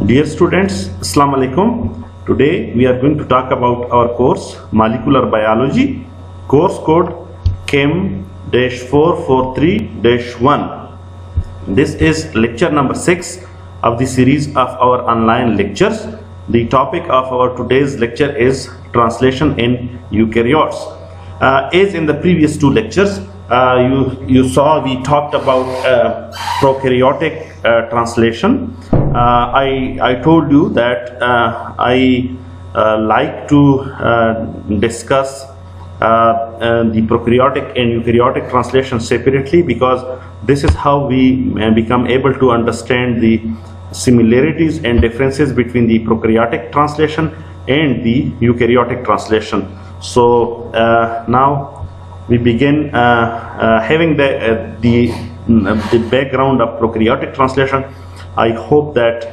Dear students, Assalamu alaikum. Today we are going to talk about our course Molecular Biology, course code Chem-443-1. This is lecture number 6 of the series of our online lectures. The topic of our today's lecture is translation in eukaryotes. As in the previous two lectures, you saw we talked about prokaryotic translation. I told you that I like to discuss the prokaryotic and eukaryotic translation separately, because this is how we become able to understand the similarities and differences between the prokaryotic translation and the eukaryotic translation. So now we begin having the background of prokaryotic translation. I hope that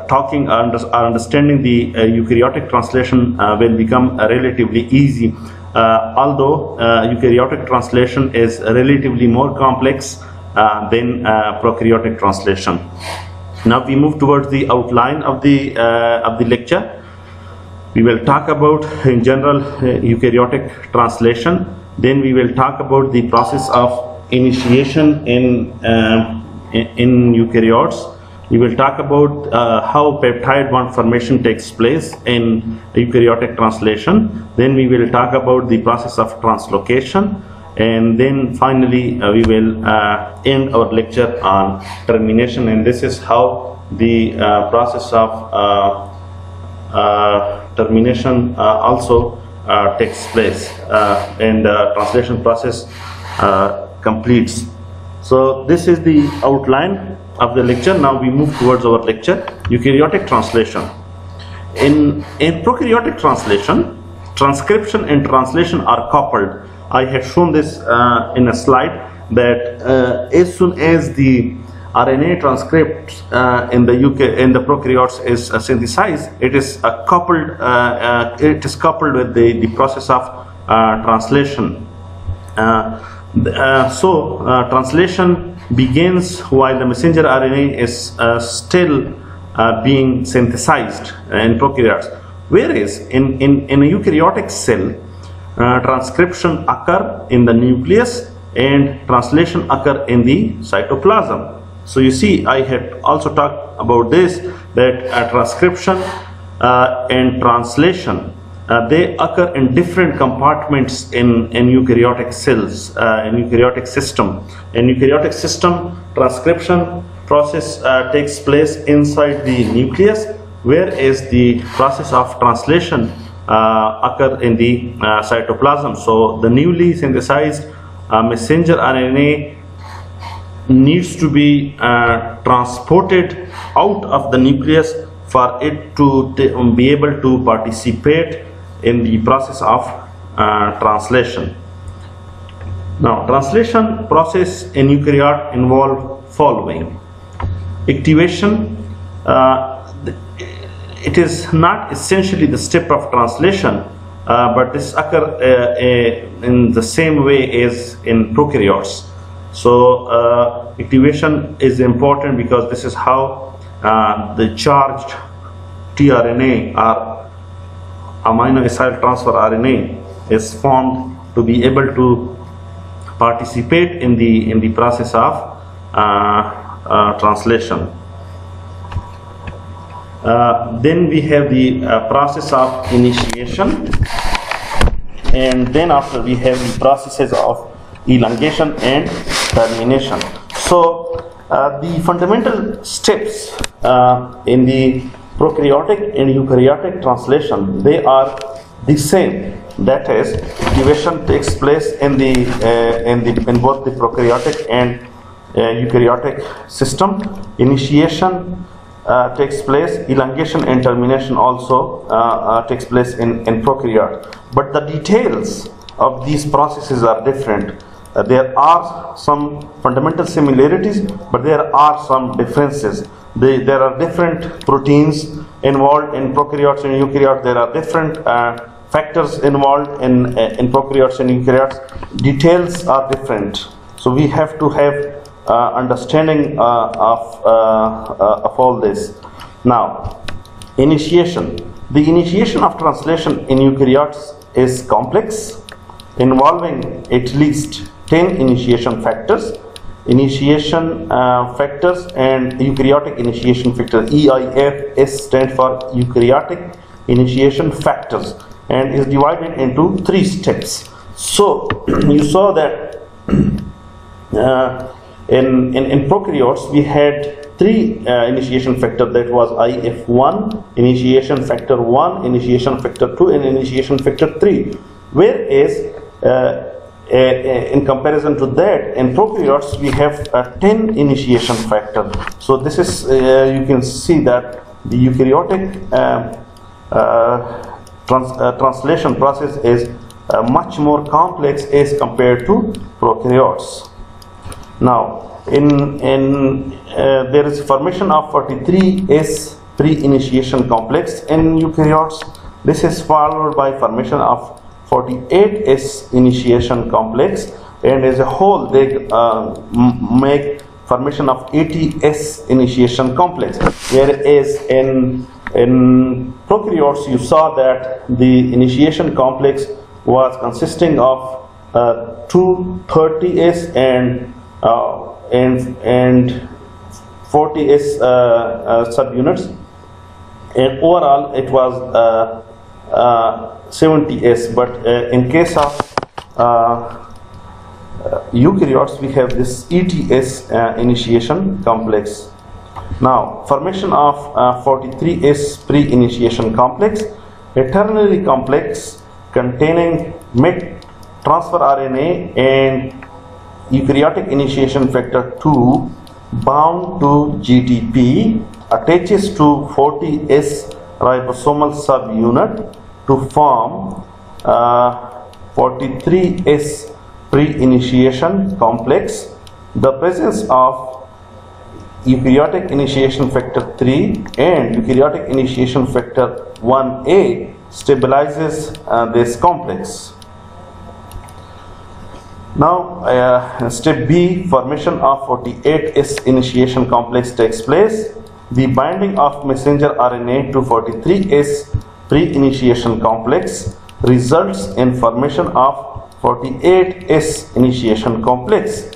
talking or understanding the eukaryotic translation will become relatively easy, although eukaryotic translation is relatively more complex than prokaryotic translation. Now we move towards the outline of the lecture. We will talk about in general eukaryotic translation. Then we will talk about the process of initiation in eukaryotes. We will talk about how peptide bond formation takes place in eukaryotic translation. Then we will talk about the process of translocation, and then finally we will end our lecture on termination. And this is how the process of termination also takes place, and translation process completes. So this is the outline of the lecture. Now we move towards our lecture, eukaryotic translation. In prokaryotic translation, transcription and translation are coupled. I had shown this in a slide that as soon as the RNA transcript in the prokaryotes is synthesized, it is coupled. It is coupled with the process of translation. Translation begins while the messenger RNA is still being synthesized in prokaryotes, whereas in a eukaryotic cell, transcription occur in the nucleus and translation occur in the cytoplasm. So you see, I had also talked about this, that transcription and translation they occur in different compartments in eukaryotic cells, in eukaryotic system. In eukaryotic system, transcription process takes place inside the nucleus, whereas the process of translation occur in the cytoplasm. So the newly synthesized messenger RNA needs to be transported out of the nucleus for it to be able to participate in the process of translation. Now, translation process in eukaryote involve following: activation. It is not essentially the step of translation, but this occur in the same way as in prokaryotes. So activation is important because this is how the charged tRNA or amino acyl transfer RNA is formed to be able to participate in the process of translation. Then we have the process of initiation, and then after we have the processes of elongation and termination. So the fundamental steps in the prokaryotic and eukaryotic translation, they are the same. That is, activation takes place in both the prokaryotic and eukaryotic system. Initiation takes place. Elongation and termination also takes place in prokaryote. But the details of these processes are different. There are some fundamental similarities, but there are some differences. There are different proteins involved in prokaryotes and eukaryotes. There are different factors involved in prokaryotes and eukaryotes. Details are different. So we have to have understanding of all this. Now, initiation. The initiation of translation in eukaryotes is complex, involving at least 10 initiation factors. Initiation factors and eukaryotic initiation factor, EIFS stands for eukaryotic initiation factors, and is divided into 3 steps. So you saw that in prokaryotes we had 3 initiation factor, that was IF1, initiation factor 1, initiation factor 2, and initiation factor 3, whereas in comparison to that, in prokaryotes we have 10 initiation factor. So this is you can see that the eukaryotic translation process is much more complex as compared to prokaryotes. Now, there is formation of 43S pre-initiation complex in eukaryotes. This is followed by formation of 48S initiation complex, and as a whole they make formation of 80S initiation complex, whereas in prokaryotes you saw that the initiation complex was consisting of 230S and 40S subunits, and overall it was 70S, but in case of eukaryotes we have this ETS initiation complex. Now, formation of 43S pre-initiation complex, a ternary complex containing MET transfer RNA and eukaryotic initiation factor 2 bound to GTP, attaches to 40S ribosomal subunit to form 43S pre-initiation complex. The presence of eukaryotic initiation factor 3 and eukaryotic initiation factor 1A stabilizes this complex. Now, step B, formation of 48S initiation complex takes place. The binding of messenger RNA to 43S pre-initiation complex results in formation of 48S initiation complex.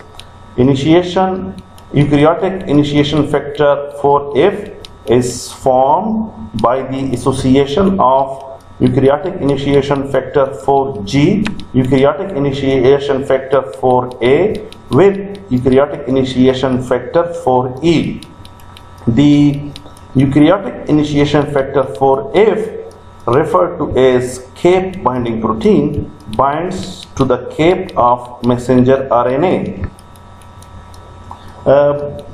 Eukaryotic initiation factor 4F is formed by the association of eukaryotic initiation factor 4G, eukaryotic initiation factor 4A with eukaryotic initiation factor 4E. The eukaryotic initiation factor 4F, referred to as cape binding protein, binds to the cape of messenger RNA.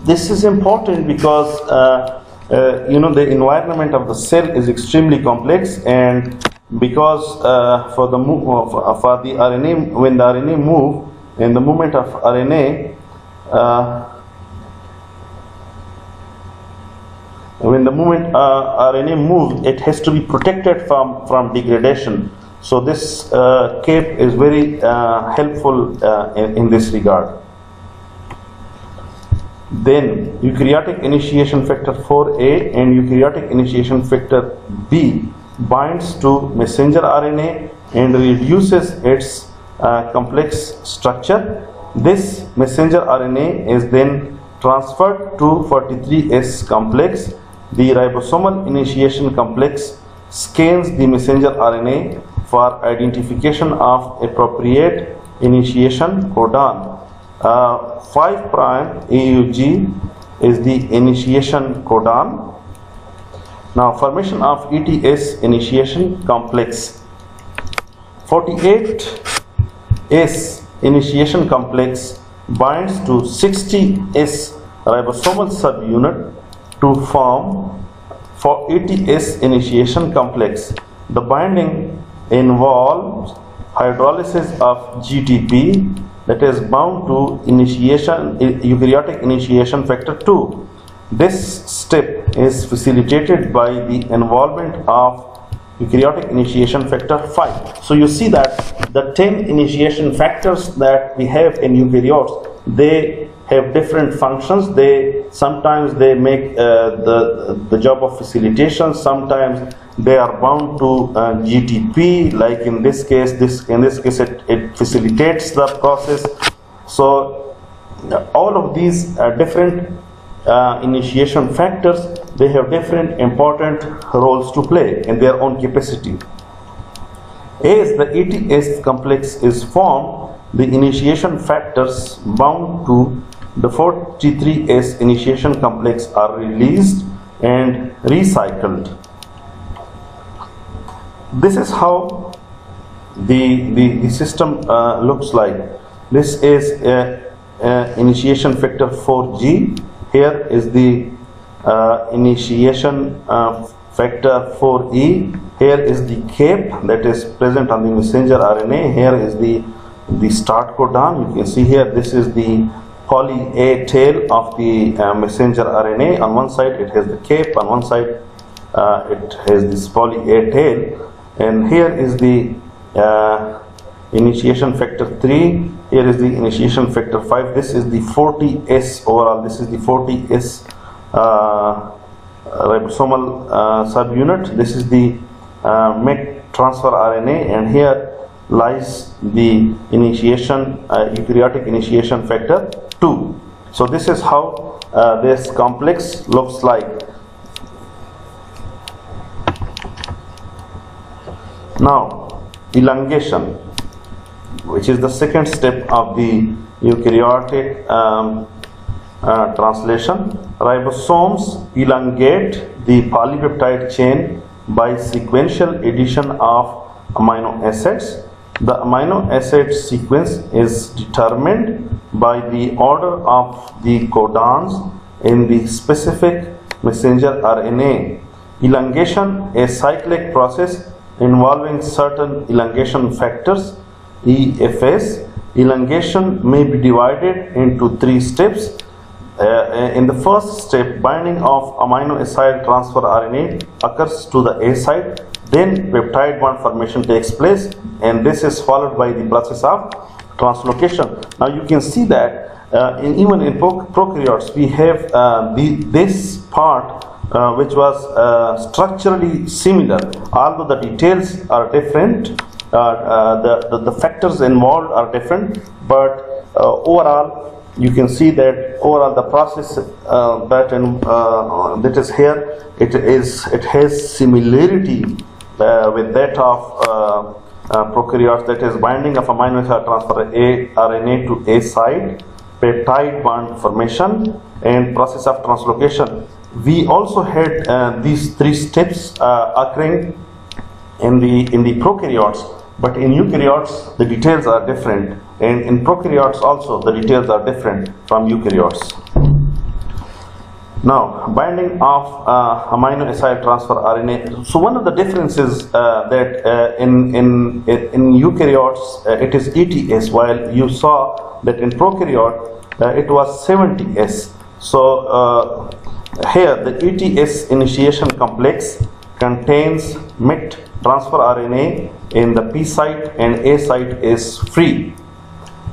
This is important because the environment of the cell is extremely complex, and because for the RNA, when the RNA move, in the movement of RNA, when the RNA moves, it has to be protected from degradation. So this cape is very helpful in this regard. Then eukaryotic initiation factor 4A and eukaryotic initiation factor B binds to messenger RNA and reduces its complex structure. This messenger RNA is then transferred to 43S complex. The ribosomal initiation complex scans the messenger RNA for identification of appropriate initiation codon. 5' AUG is the initiation codon. Now, formation of ETS initiation complex. 48S initiation complex binds to 60S ribosomal subunit to form 80S initiation complex. The binding involves hydrolysis of GTP, that is bound to eukaryotic initiation factor 2. This step is facilitated by the involvement of eukaryotic initiation factor 5. So you see that the 10 initiation factors that we have in eukaryotes, they have different functions. Sometimes they make the job of facilitation. Sometimes they are bound to GTP. Like in this case, it facilitates the process. So all of these different initiation factors, they have different important roles to play in their own capacity. As the ETS complex is formed, the initiation factors bound to the 43S initiation complex are released and recycled. This is how the system looks like. This is initiation factor 4G. Here is the initiation factor 4E. Here is the cape that is present on the messenger RNA. Here is the start codon. You can see here, this is the poly A tail of the messenger RNA. On one side it has the cape, on one side it has this poly A tail, and here is the initiation factor 3. Here is the initiation factor 5. This is the 40S overall. This is the 40S ribosomal subunit. This is the MET transfer RNA, and here lies the initiation eukaryotic initiation factor 2. So this is how this complex looks like. Now elongation, which is the second step of the eukaryotic translation. Ribosomes elongate the polypeptide chain by sequential addition of amino acids. The amino acid sequence is determined by the order of the codons in the specific messenger RNA. Elongation, a cyclic process involving certain elongation factors, EFS. Elongation may be divided into 3 steps. In the first step, binding of amino acid transfer RNA occurs to the A site, then peptide bond formation takes place, and this is followed by the process of translocation. Now you can see that even in prokaryotes we have this part which was structurally similar, although the details are different, the factors involved are different, but overall you can see that overall the process that is here, it has similarity with that of prokaryotes, that is binding of amino acid transfer RNA to A site, peptide bond formation, and process of translocation. We also had these 3 steps occurring in the prokaryotes, but in eukaryotes the details are different, and in prokaryotes also the details are different from eukaryotes. Now, binding of amino acid transfer RNA. So one of the differences that in eukaryotes it is ETS, while you saw that in prokaryote it was 70S. So here the ETS initiation complex contains MET transfer RNA in the P site, and A site is free.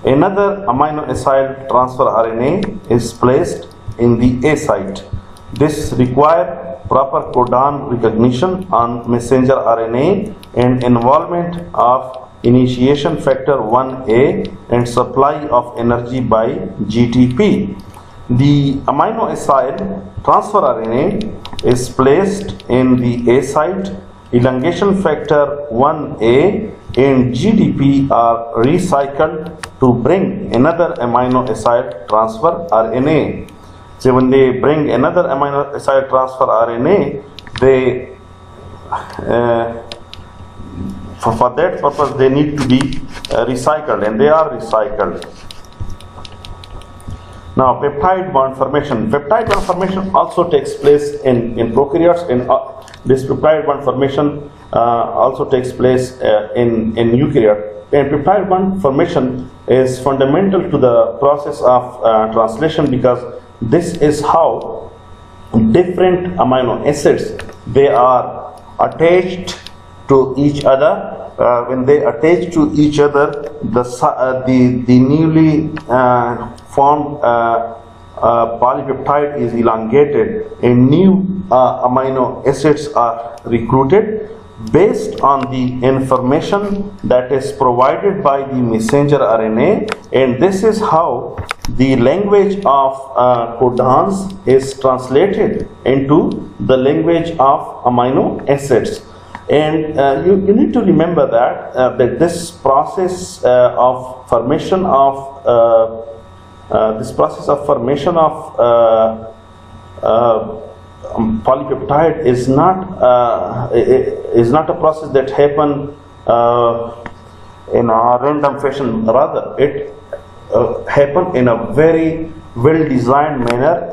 Another amino acid transfer RNA is placed in the A site. This requires proper codon recognition on messenger RNA and involvement of initiation factor 1A and supply of energy by GTP. The amino acid transfer RNA is placed in the A site. Elongation factor 1A and GDP are recycled to bring another amino acid transfer RNA. So when they bring another amino acid transfer RNA, they for that purpose they need to be recycled, and they are recycled. Now peptide bond formation. Peptide bond formation also takes place in prokaryotes, and this peptide bond formation also takes place in eukaryote. And peptide bond formation is fundamental to the process of translation, because this is how different amino acids, they are attached to each other when they attach to each other, the newly formed polypeptide is elongated and new amino acids are recruited based on the information that is provided by the messenger RNA, and this is how the language of codons is translated into the language of amino acids. And you need to remember that this process of formation of polypeptide is not a process that happen in a random fashion. Rather, it happen in a very well designed manner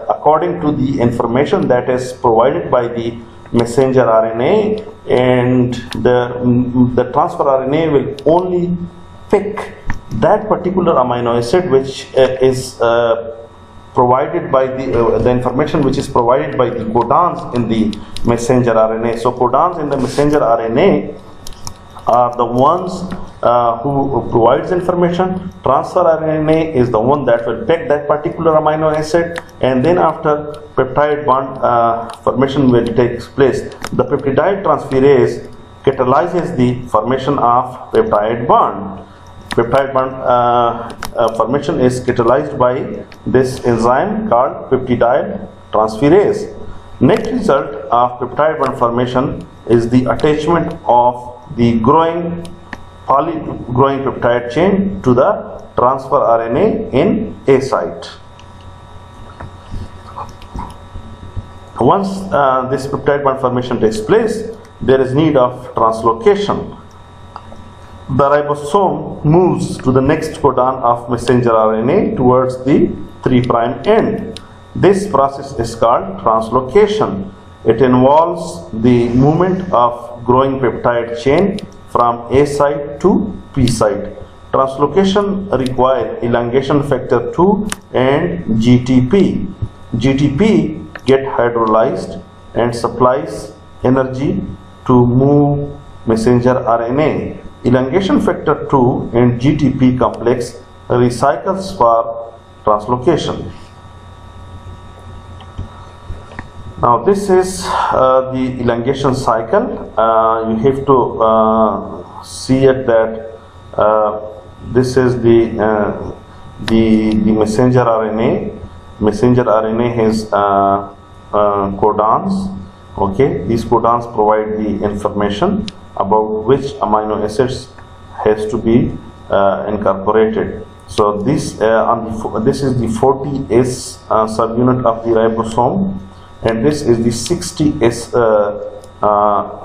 according to the information that is provided by the messenger RNA, and the transfer RNA will only pick that particular amino acid which is provided by the information which is provided by the codons in the messenger RNA. So codons in the messenger RNA are the ones who provides information. Transfer RNA is the one that will pick that particular amino acid, and then after peptide bond formation will take place. The peptidide transferase catalyzes the formation of peptide bond. Peptide bond formation is catalyzed by this enzyme called peptidide transferase. Next result of peptide bond formation is the attachment of the growing peptide chain to the transfer RNA in A site. Once this peptide bond formation takes place, there is need of translocation. The ribosome moves to the next codon of messenger RNA towards the 3' end. This process is called translocation. It involves the movement of growing peptide chain from A site to P site. Translocation requires elongation factor 2 and GTP. GTP get hydrolyzed and supplies energy to move messenger RNA. Elongation factor 2 and GTP complex recycles for translocation. Now this is the elongation cycle. You have to see it that this is the messenger RNA. Messenger RNA has codons. Okay, these codons provide the information about which amino acids has to be incorporated. So this this is the 40S subunit of the ribosome, and this is the 60S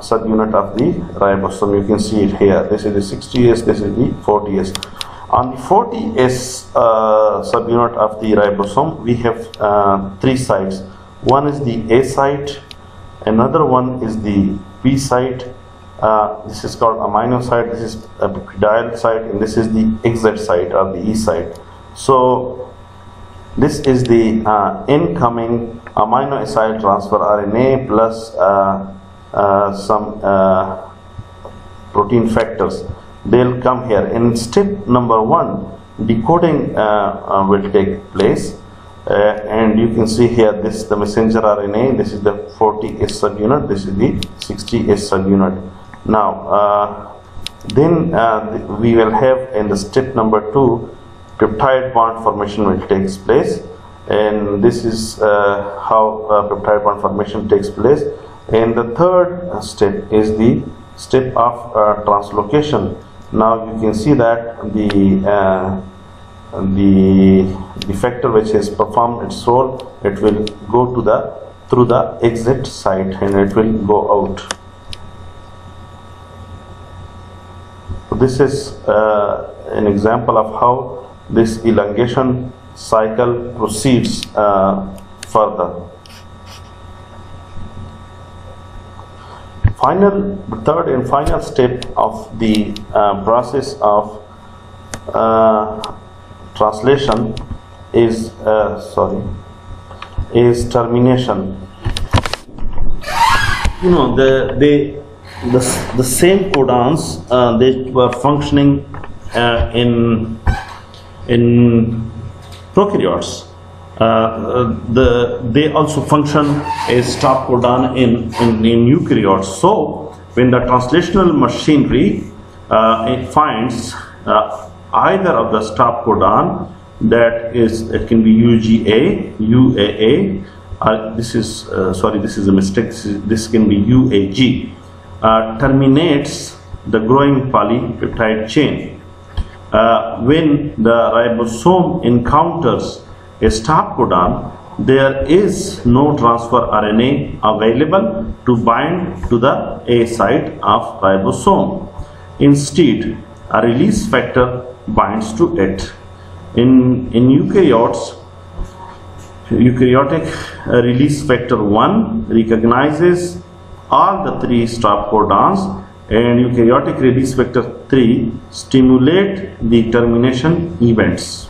subunit of the ribosome. You can see it here. This is the 60S, this is the 40S. On the 40S subunit of the ribosome, we have 3 sites. One is the A site, another one is the P site. This is called amino site, this is a peptide site, and this is the exit site or the E site. So this is the incoming amino acid transfer RNA plus some protein factors. They'll come here. In step number 1, decoding will take place, and you can see here this is the messenger RNA, this is the 40S subunit, this is the 60S subunit. Now then we will have in the step number 2 peptide bond formation will take place, and this is how peptide bond formation takes place. And the third step is the step of translocation. Now you can see that the factor which has performed its role, it will go to through the exit site and it will go out. This is an example of how this elongation cycle proceeds further. The third and final step of the process of translation is termination. You know, the same codons they were functioning in prokaryotes. They also function as stop codon in eukaryotes. So when the translational machinery it finds either of the stop codon, that is, it can be UGA, UAA, this is a mistake, this can be UAG, terminates the growing polypeptide chain. When the ribosome encounters a stop codon, there is no transfer RNA available to bind to the A site of ribosome. Instead, a release factor binds to it. In eukaryotes, eukaryotic release factor 1 recognizes all the 3 stop codons, and eukaryotic release factor 3 stimulate the termination events.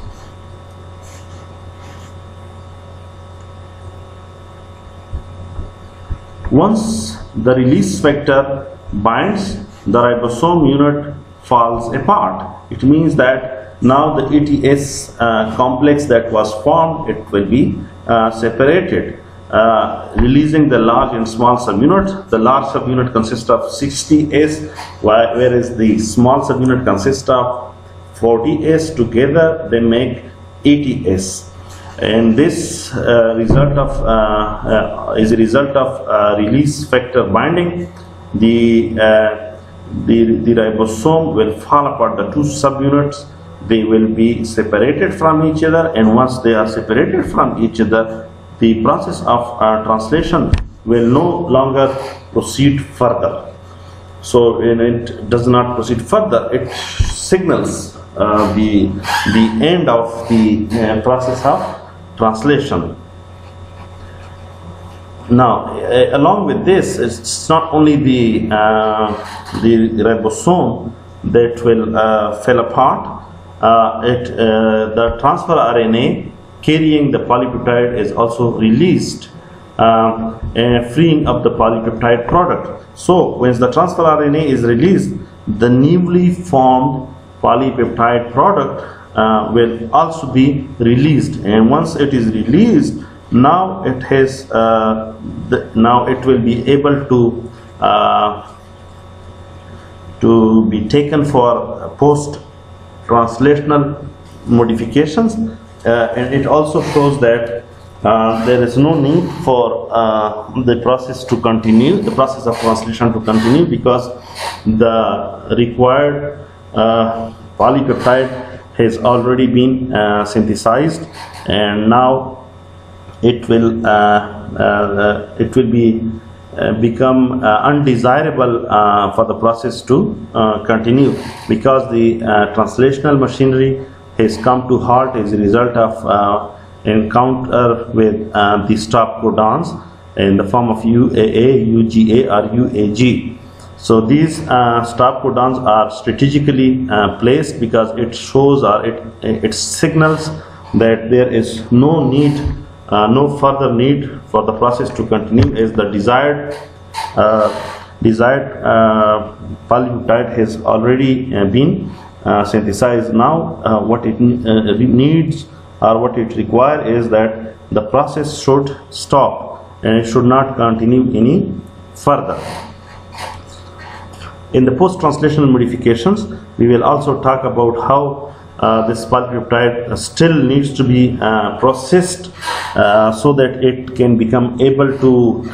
Once the release factor binds, the ribosome unit falls apart. It means that now the ETS complex that was formed, it will be separated, releasing the large and small subunit. The large subunit consists of 60S, whereas the small subunit consists of 40S. Together they make 80S. And this is a result of release factor binding. The ribosome will fall apart. The 2 subunits, they will be separated from each other, and once they are separated from each other, the process of translation will no longer proceed further. So when it does not proceed further, it signals the end of the process of translation. Now, along with this, it's not only the ribosome that will fall apart. The transfer RNA carrying the polypeptide is also released, freeing up the polypeptide product. So, when the transfer RNA is released, the newly formed polypeptide product will also be released, and once it is released, now it has now it will be able to be taken for post-translational modifications, and it also shows that there is no need for the process to continue, the process of translation to continue, because the required polypeptide has already been synthesized, and now it will become undesirable for the process to continue, because the translational machinery has come to halt as a result of encounter with the stop codons in the form of UAA, UGA or UAG. So these stop codons are strategically placed because it shows or it signals that there is no need, no further need for the process to continue, as the desired polypeptide has already been synthesized. Now what it needs or what it requires is that the process should stop and it should not continue any further. In the post-translational modifications, we will also talk about how this polypeptide still needs to be processed so that it can become able to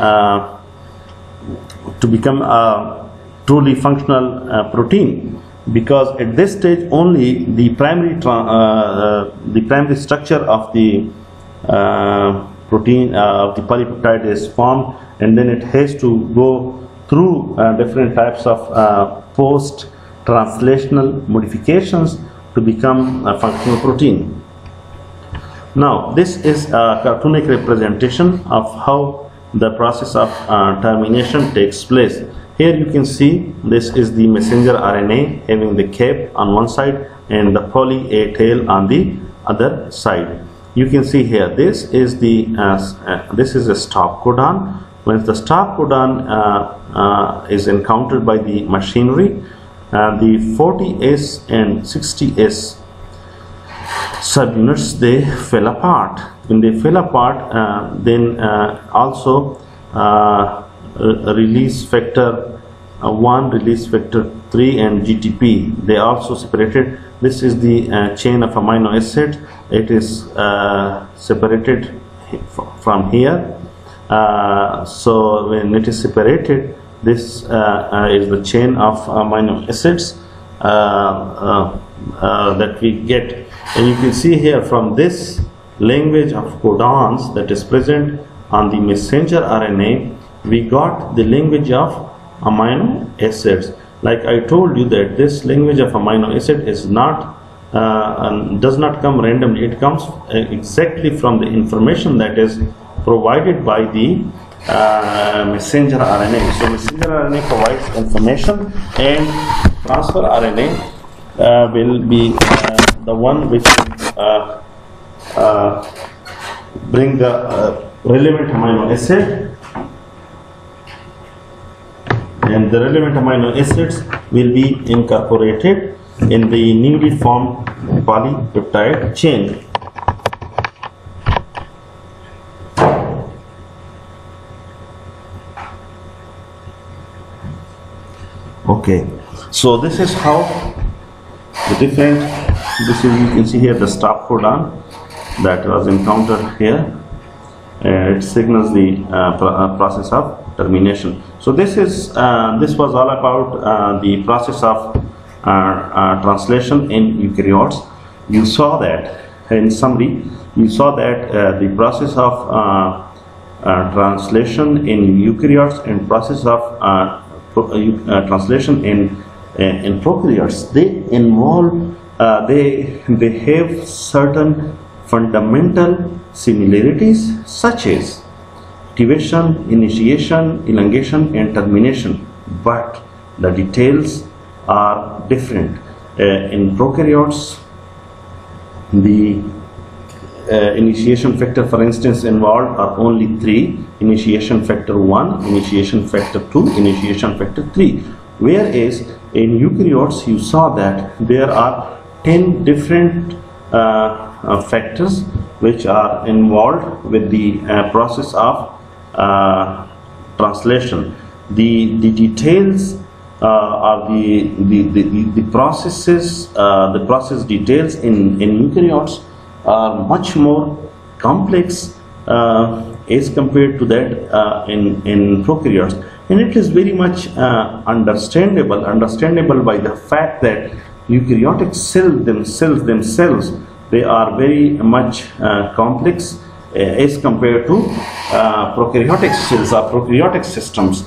become a truly functional protein, because at this stage only the primary structure of the protein of the polypeptide is formed, and then it has to go through different types of post-translational modifications to become a functional protein. Now, this is a cartoonic representation of how the process of termination takes place. Here you can see this is the messenger RNA having the cap on one side and the poly A tail on the other side. You can see here this is the this is a stop codon, when the stop codon is encountered by the machinery, the 40S and 60S subunits, they fell apart. When they fell apart, then also release factor 1, release factor 3 and GTP, they also separated. This is the chain of amino acid. It is separated from here. So when it is separated, this is the chain of amino acids that we get. And you can see here from this language of codons that is present on the messenger RNA, we got the language of amino acids. Like I told you that this language of amino acid is not does not come randomly. It comes exactly from the information that is provided by the messenger RNA. So messenger RNA provides information, and transfer RNA will be the one which bring the relevant amino acid, and the relevant amino acids will be incorporated in the newly formed polypeptide chain. Okay, so this is how the different, this is, you can see here the stop codon that was encountered here. It signals the process of termination. So this is this was all about the process of translation in eukaryotes. You saw that in summary. You saw that the process of translation in eukaryotes and process of translation in prokaryotes, they involve they have certain fundamental similarities, such as activation, initiation, elongation and termination, but the details are different. In prokaryotes, the initiation factor, for instance, involved are only 3: initiation factor 1, initiation factor 2, initiation factor 3. Whereas in eukaryotes, you saw that there are 10 different factors which are involved with the process of translation. The details are the processes, the process details in eukaryotes are much more complex as compared to that in prokaryotes, and it is very much understandable by the fact that eukaryotic cells themselves they are very much complex as compared to prokaryotic cells or prokaryotic systems.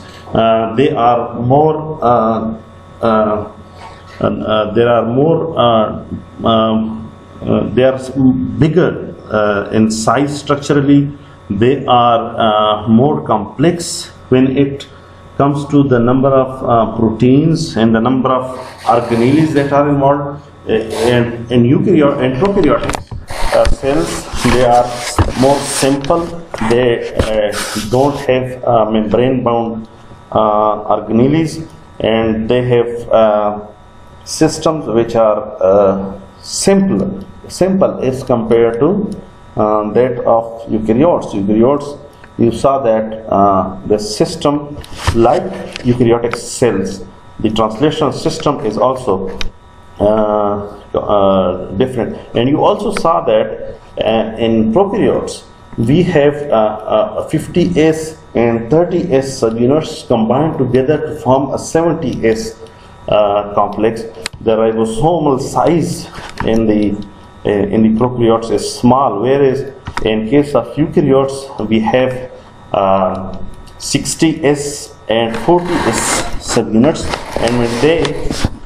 They are more they are bigger in size structurally. They are more complex when it comes to the number of proteins and the number of organelles that are involved. And in eukaryotic and prokaryotic cells, they are more simple. They don't have membrane-bound organelles, and they have systems which are simple as compared to that of eukaryotes. Eukaryotes, you saw that the system, like eukaryotic cells, the translation system is also different. And you also saw that in prokaryotes we have 50S and 30S subunits combined together to form a 70S complex. The ribosomal size in the prokaryotes is small, whereas in case of eukaryotes we have 60S and 40S subunits, and when they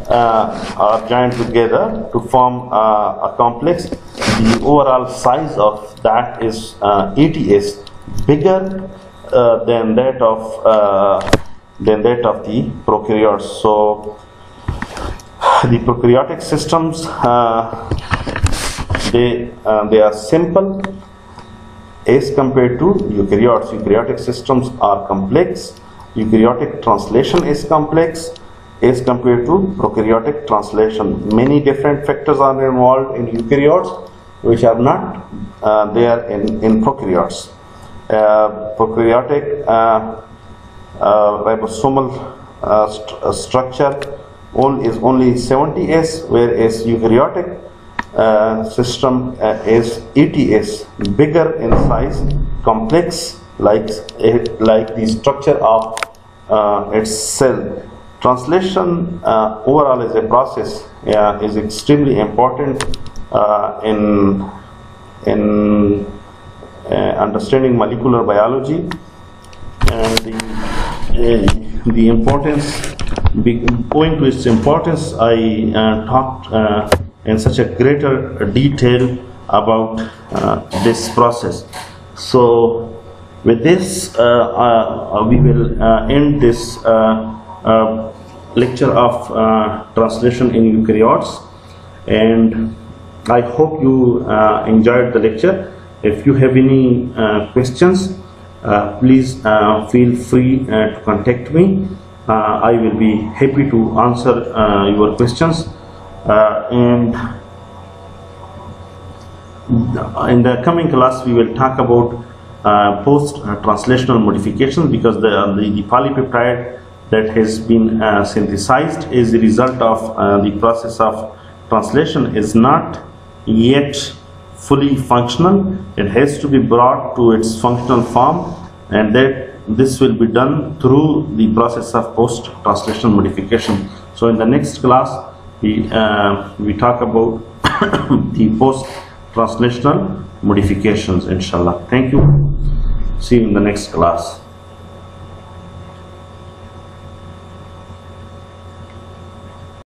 are joined together to form a complex, the overall size of that is 80S, bigger than that of the prokaryotes. So the prokaryotic systems they are simple as compared to eukaryotes. Eukaryotic systems are complex. Eukaryotic translation is complex as compared to prokaryotic translation. Many different factors are involved in eukaryotes which are not there in prokaryotes. Prokaryotic ribosomal structure is only 70S, whereas eukaryotic system is 80S, bigger in size, complex like the structure of its cell. Translation overall as a process is extremely important in understanding molecular biology, and the importance, owing to its importance, I talked in such a greater detail about this process. So with this we will end this lecture of translation in eukaryotes, and I hope you enjoyed the lecture. If you have any questions, please feel free to contact me. I will be happy to answer your questions, and in the coming class we will talk about post-translational modifications, because the polypeptide that has been synthesized as a result of the process of translation is not yet fully functional. It has to be brought to its functional form, and that this will be done through the process of post-translational modification. So in the next class we talk about the post-translational modifications, inshallah. Thank you. See you in the next class.